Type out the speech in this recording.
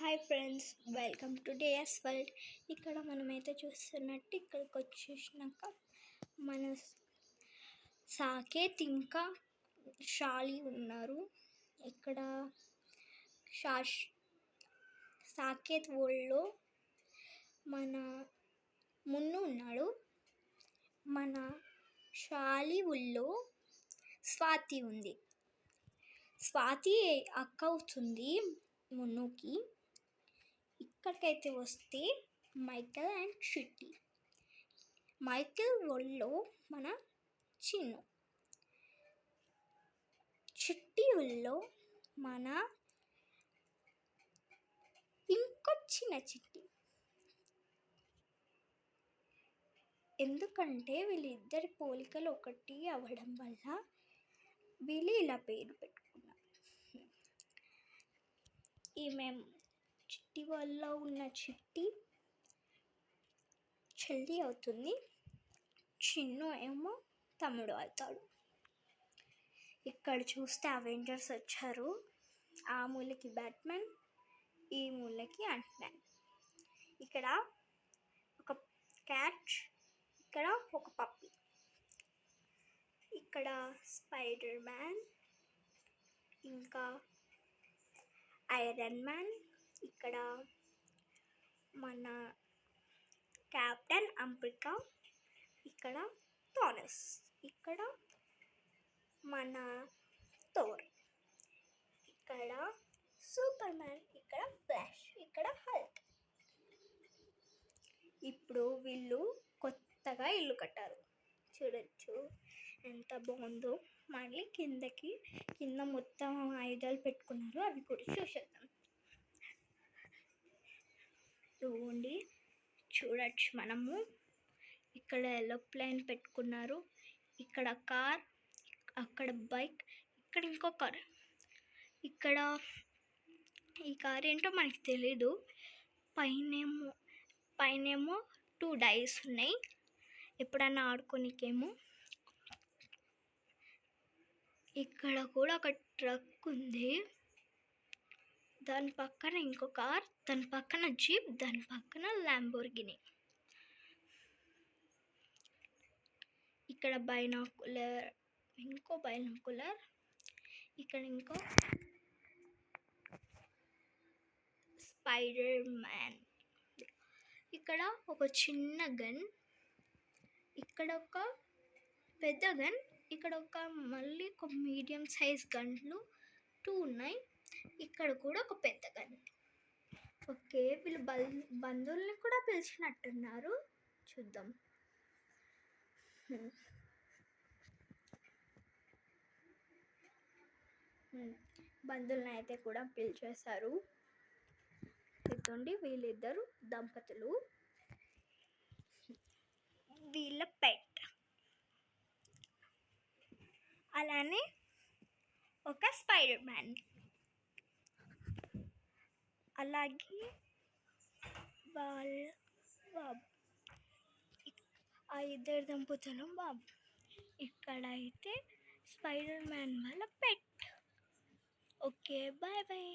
Hi friends, welcome two days world. ఇక్కడ మనమైతే చూస్తున్నట్టు ఇక్కడికి వచ్చేసినాక మన సాకేత్ ఇంకా షాలి ఉన్నారు. ఇక్కడ సాకేత్ వరల్డ్లో మన మున్ను ఉన్నాడు. మన షాలి ఊళ్ళో స్వాతి ఉంది. స్వాతి అక్క అవుతుంది మున్నుకి. ఇక్కడికైతే వస్తే మైకేల్ అండ్ చిట్టి. మైకేల్ ఒళ్ళో మన చిన్ను, చిట్టి ఒళ్ళో మన ఇంకొచ్చిన చిట్టి. ఎందుకంటే వీళ్ళిద్దరి పోలికలు ఒకటి అవ్వడం వల్ల వీళ్ళు ఇలా పేరు పెట్టుకున్నారు. ఈమె చిట్టి వల్ల ఉన్న చిట్టి చెల్లి అవుతుంది, చిన్ను ఏమో తమ్ముడు అవుతాడు. ఇక్కడ చూస్తే అవెంజర్స్ వచ్చారు. ఆ మూలకి బ్యాట్మెన్, ఈ మూలకి అంట్మ్యాన్. ఇక్కడ ఒక క్యాట్, ఇక్కడ ఒక పప్పి. ఇక్కడ స్పైడర్ మ్యాన్, ఇంకా ఐరన్ మ్యాన్, ఇక్కడ మన కెప్టెన్ అమెరికా, ఇక్కడ థానస్, ఇక్కడ మన థోర్, ఇక్కడ సూపర్ మ్యాన్, ఇక్కడ ఫ్లాష్, ఇక్కడ హల్క్. ఇప్పుడు వీళ్ళు కొత్తగా ఇల్లు కట్టారు, చూడొచ్చు ఎంత బాగుందో. మళ్ళీ కింద మొత్తం ఆయుధాలు పెట్టుకున్నారు, అవి కూడా చూసేద్దాం. చూడొచ్చు మనము. ఇక్కడ ఏరోప్లేన్ పెట్టుకున్నారు, ఇక్కడ కార్, అక్కడ బైక్, ఇక్కడ ఇంకో కార్. ఇక్కడ ఈ కార్ ఏంటో మనకి తెలీదు. పైనేమో 2 డైస్ ఉన్నాయి, ఎప్పుడన్నా ఆడుకోనికేమో. ఇక్కడ కూడా ఒక ట్రక్ ఉంది, దాని పక్కన ఇంకో కార్, దాని పక్కన జీప్, దాని పక్కన ల్యాంబోర్గిని. ఇక్కడ ఇంకో బైనాకులర్, ఇక్కడ ఇంకో స్పైడర్ మ్యాన్. ఇక్కడ ఒక చిన్న గన్, ఇక్కడ ఒక పెద్ద గన్, ఇక్కడ మళ్ళీ ఒక మీడియం సైజ్ గన్లు 2 ఉన్నాయి. ఇక్కడ కూడా ఒక పెద్ద గన్. ఓకే, వీళ్ళు బంధువుల్ని కూడా పిలిచినట్టున్నారు, చూద్దాం. బంధువులను అయితే కూడా పిలిచేశారు. ఇదండి వీళ్ళిద్దరు దంపతులు, వీళ్ళ పెట్. అలానే ఒక స్పైడర్ మ్యాన్, అలాగే వాళ్ళ బాబు, ఆ ఇద్దరు దంపతులు బాబు. ఇక్కడైతే స్పైడర్ మ్యాన్ వాళ్ళ పెట్. Okay, bye bye.